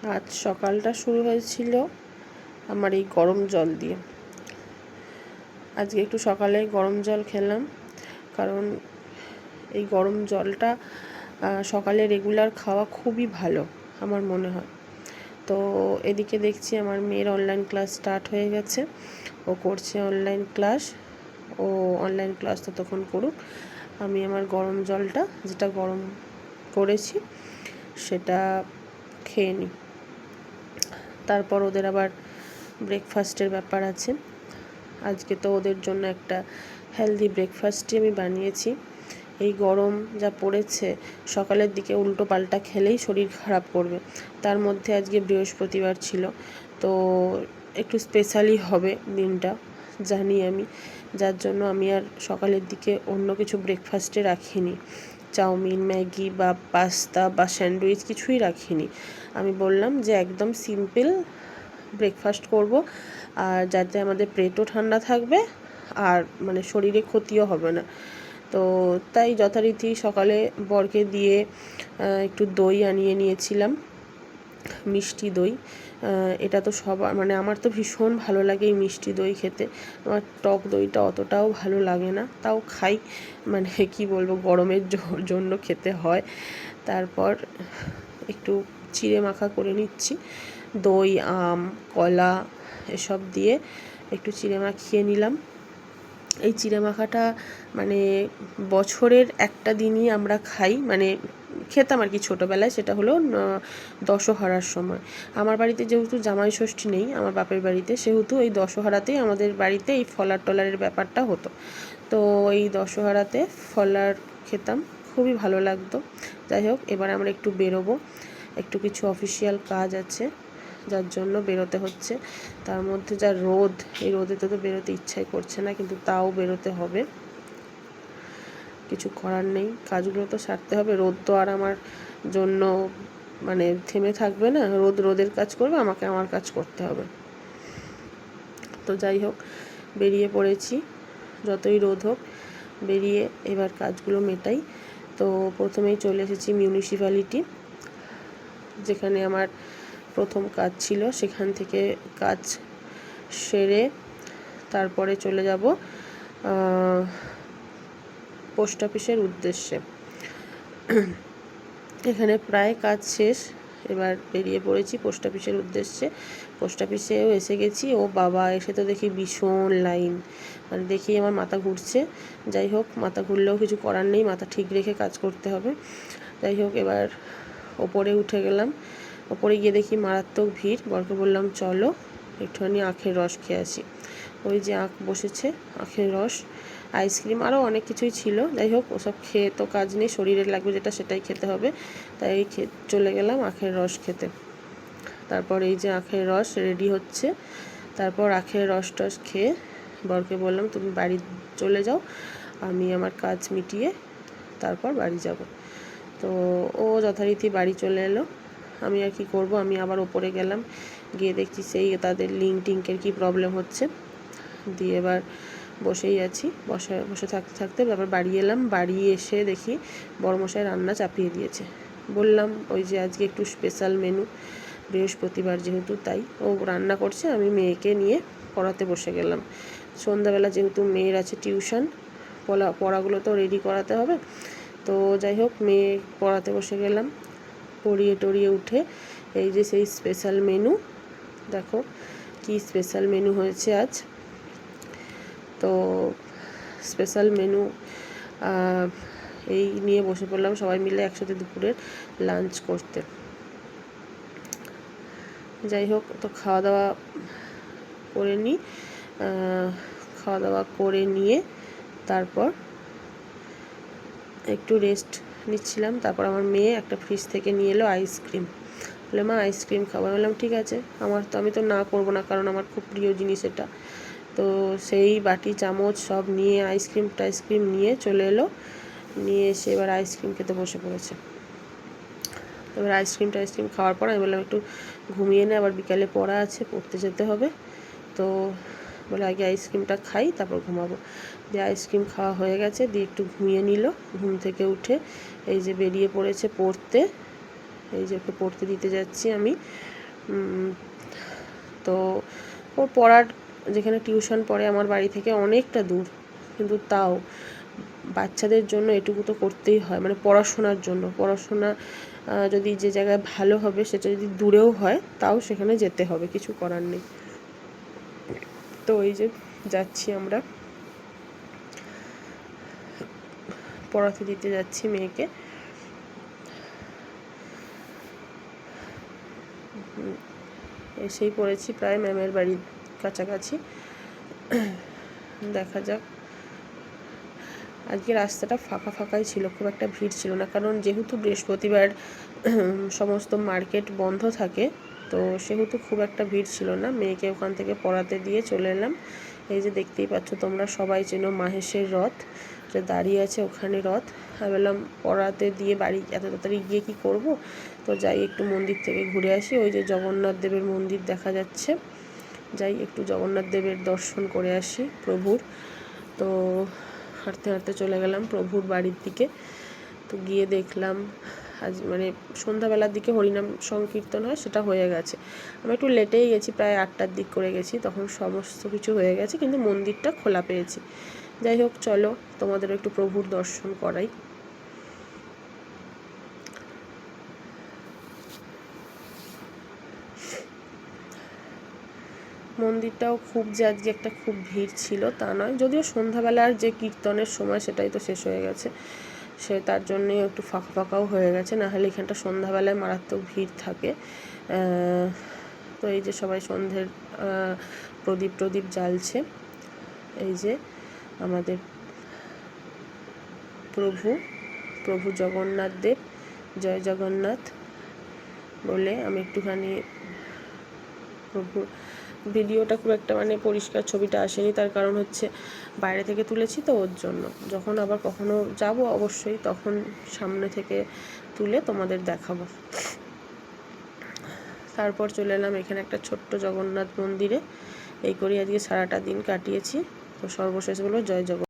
আজ সকালটা শুরু হয়েছিল আমার এই গরম জল দিয়ে। আজকে একটু সকালে গরম জল খেলাম, কারণ এই গরম জলটা সকালে রেগুলার খাওয়া খুবই ভালো আমার মনে হয়। তো এদিকে দেখছি আমার মেয়ের অনলাইন ক্লাস স্টার্ট হয়ে গেছে, ও করছে অনলাইন ক্লাস। ও অনলাইন ক্লাস ততক্ষণ করুক, আমি আমার গরম জলটা যেটা গরম করেছি সেটা খেয়ে নিই। তারপর ওদের আবার ব্রেকফাস্টের ব্যাপার আছে। আজকে তো ওদের জন্য একটা হেলদি ব্রেকফাস্টই আমি বানিয়েছি। এই গরম যা পড়েছে, সকালের দিকে উল্টো পাল্টা খেলেই শরীর খারাপ করবে। তার মধ্যে আজকে বৃহস্পতিবার ছিল, তো একটু স্পেশালি হবে দিনটা জানি আমি, যার জন্য আমি আর সকালের দিকে অন্য কিছু ব্রেকফাস্টে রাখিনি। চাউমিন, ম্যাগি বা পাস্তা বা স্যান্ডউইচ কিছুই রাখিনি। আমি বললাম যে একদম সিম্পল ব্রেকফাস্ট করব, আর যাতে আমাদের পেটও ঠান্ডা থাকবে আর মানে শরীরে ক্ষতিও হবে না। তো তাই যথারীতি সকালে বরকে দিয়ে একটু দই আনিয়ে নিয়েছিলাম, মিষ্টি দই। এটা তো সবার মানে আমার তো ভীষণ ভালো লাগে এই মিষ্টি দই খেতে। আমার টক দইটা অতটাও ভালো লাগে না, তাও খাই, মানে কি বলবো, গরমের জন্য খেতে হয়। তারপর একটু চিড়ে মাখা করে নিচ্ছি, দই, আম, কলা এসব দিয়ে একটু চিড়ে মাখিয়ে নিলাম। এই চিড়ে মাখাটা মানে বছরের একটা দিনই আমরা খাই, মানে খেতাম আর কি ছোটোবেলায়, সেটা হলো দশহরার সময়। আমার বাড়িতে যেহেতু জামাই ষষ্ঠী নেই আমার বাপের বাড়িতে, সেহেতু এই দশহরাতেই আমাদের বাড়িতে এই ফলার টলারের ব্যাপারটা হতো। তো এই দশহরাতে ফলার খেতাম, খুবই ভালো লাগতো। যাই হোক, এবার আমরা একটু বেরোবো, একটু কিছু অফিসিয়াল কাজ আছে যার জন্য বেরোতে হচ্ছে। তার মধ্যে যা রোদ, এই রোদে তো বেরোতে ইচ্ছাই করছে না, কিন্তু তাও বেরোতে হবে, কিছু করার নেই। কাজগুলো তো সারতে হবে, রোদ তো আর আমার জন্য মানে থেমে থাকবে না, রোদ রোদের কাজ করবে, আমাকে আমার কাজ করতে হবে। তো যাই হোক, বেরিয়ে পড়েছি, যতই রোদ হোক বেরিয়ে এবার কাজগুলো মেটাই। তো প্রথমেই চলে এসেছি মিউনিসিপ্যালিটি, যেখানে আমার প্রথম কাজ ছিল। সেখান থেকে কাজ সেরে তারপরে চলে যাব পোস্ট অফিসের উদ্দেশ্যে। এখানে প্রায় কাজ শেষ, এবার বেরিয়ে পড়েছি পোস্ট অফিসের উদ্দেশ্যে। পোস্ট অফিসেও এসে গেছি। ও বাবা, এসে তো দেখি ভীষণ লাইন, মানে দেখি আমার মাথা ঘুরছে। যাই হোক, মাথা ঘুরলেও কিছু করার নেই, মাথা ঠিক রেখে কাজ করতে হবে। যাই হোক, এবার ওপরে উঠে গেলাম। ওপরে গিয়ে দেখি মারাত্মক ভিড়। বরকে বললাম চলো একটুখানি আখের রস খেয়ে আসি। ওই যে আখ বসেছে, আখের রস, আইসক্রিম, আরও অনেক কিছুই ছিল। যাই হোক, ওসব খেয়ে তো কাজ নেই, শরীরে লাগবে যেটা সেটাই খেতে হবে। তাই চলে গেলাম আখের রস খেতে। তারপর এই যে আখের রস রেডি হচ্ছে। তারপর আখের রস টস খেয়ে বরকে বললাম তুমি বাড়ি চলে যাও, আমি আমার কাজ মিটিয়ে তারপর বাড়ি যাব। তো ও যথারীতি বাড়ি চলে এলো। আমি আর কি করব, আমি আবার ওপরে গেলাম, গিয়ে দেখছি সেই তাদের লিঙ্ক টিঙ্কের কী প্রবলেম হচ্ছে। দিয়ে এবার বসেই আছি, বসে থাকতে থাকতে তারপর বাড়ি এলাম। বাড়ি এসে দেখি বড়মশাই রান্না চাপিয়ে দিয়েছে। বললাম ওই যে আজকে একটু স্পেশাল মেনু, বৃহস্পতিবার যেহেতু, তাই ও রান্না করছে, আমি মেয়েকে নিয়ে পড়াতে বসে গেলাম। সন্ধ্যাবেলা যেহেতু মেয়ের আছে টিউশন, পড়াগুলো তো রেডি করাতে হবে। তো যাই হোক, মেয়ে পড়াতে বসে গেলাম। পড়িয়ে টড়িয়ে উঠে এই যে সেই স্পেশাল মেনু, দেখো কি স্পেশাল মেনু হয়েছে আজ। তো স্পেশাল মেনু এই নিয়ে বসে পড়লাম সবাই মিলে একসাথে দুপুরের লাঞ্চ করতে। যাই হোক, তো খাওয়া দাওয়া করে নিই। খাওয়া দাওয়া করে নিয়ে তারপর একটু রেস্ট নিচ্ছিলাম। তারপর আমার মেয়ে একটা ফ্রিজ থেকে নিয়ে এলো আইসক্রিম। বলে মা আইসক্রিম খাবো। আমি বললাম ঠিক আছে, আমি তো না করবো না, কারণ আমার খুব প্রিয় জিনিস এটা। তো সেই বাটি চামচ সব নিয়ে টাইসক্রিম নিয়ে চলে এলো, নিয়ে এসে এবার আইসক্রিম খেতে বসে পড়েছে। এবার টাইসক্রিম খাওয়ার পর আমি বললাম একটু ঘুমিয়ে নে, আবার বিকালে পড়া আছে, পড়তে যেতে হবে। তো বলে আগে আইসক্রিমটা খাই তারপর ঘুমাবো। দিয়ে আইসক্রিম খাওয়া হয়ে গেছে, দিয়ে একটু ঘুমিয়ে নিল। ঘুম থেকে উঠে এই যে বেরিয়ে পড়েছে পড়তে। এই যে ওকে পড়তে দিতে যাচ্ছি আমি। তো ওর পড়ার যেখানে টিউশন পড়ে আমার বাড়ি থেকে অনেকটা দূর, কিন্তু তাও বাচ্চাদের জন্য এটুকু তো করতেই হয়, মানে পড়াশোনার জন্য। পড়াশোনা যদি যে জায়গায় ভালো হবে সেটা যদি দূরেও হয় তাও সেখানে যেতে হবে, কিছু করার নেই। তো এই যে যাচ্ছি আমরা, পড়াতে দিতে যাচ্ছি মেয়েকে। এসেই পড়েছি প্রায় ম্যামের বাড়ির কাছাকাছি। দেখা যাক। আজকে রাস্তাটা ফাঁকা ফাঁকাই ছিল, খুব একটা ভিড় ছিল না, কারণ যেহেতু বৃহস্পতিবার সমস্ত মার্কেট বন্ধ থাকে, তো সেহেতু খুব একটা ভিড় ছিল না। মেয়েকে ওখান থেকে পড়াতে দিয়ে চলে এলাম। এই যে দেখতেই পাচ্ছ তোমরা, সবাই চেনো মাহেশের রথ, যে দাঁড়িয়ে আছে ওখানে রথ। আমি বললাম পড়াতে দিয়ে বাড়ি এত তাড়াতাড়ি গিয়ে কী করব, তো যাই একটু মন্দির থেকে ঘুরে আসি। ওই যে জগন্নাথ দেবের মন্দির দেখা যাচ্ছে, যাই একটু জগন্নাথ দেবের দর্শন করে আসি প্রভুর। তো হাঁটতে হাঁটতে চলে গেলাম প্রভুর বাড়ির দিকে। তো গিয়ে দেখলাম আজ মানে সন্ধ্যাবেলার দিকে হরিনাম সংকীর্তন হয়, সেটা হয়ে গেছে। আমি একটু লেটেই গেছি, প্রায় 8টার দিক করে গেছি, তখন সমস্ত কিছু হয়ে গেছে, কিন্তু মন্দিরটা খোলা পেয়েছি। যাই হোক, চলো তোমাদেরও একটু প্রভুর দর্শন করাই। মন্দিরটাও খুব যে আজকে একটা খুব ভিড় ছিল তা নয়, যদিও সন্ধ্যাবেলার যে কীর্তনের সময় সেটাই তো শেষ হয়ে গেছে, সে তার জন্যে একটু ফাঁকা ফাঁকাও হয়ে গেছে, নাহলে এখানটা সন্ধ্যাবেলায় মারাত্মক ভিড় থাকে। তো এই যে সবাই সন্ধ্যের প্রদীপ জ্বালছে। এই যে আমাদের প্রভু জগন্নাথ দেব, জয় জগন্নাথ বলে আমি একটুখানি প্রভুর ভিডিওটা খুব একটা মানে পরিষ্কার ছবিটা আসেনি, তার কারণ হচ্ছে বাইরে থেকে তুলেছি তো, ওর জন্য। যখন আবার কখনো যাব অবশ্যই তখন সামনে থেকে তুলে তোমাদের দেখাবো। তারপর চলে এলাম এখানে একটা ছোট্ট জগন্নাথ মন্দিরে। এই করেই আজকে সারাটা দিন কাটিয়েছি। তো সর্বশেষ বলো জয় জগন্নাথ।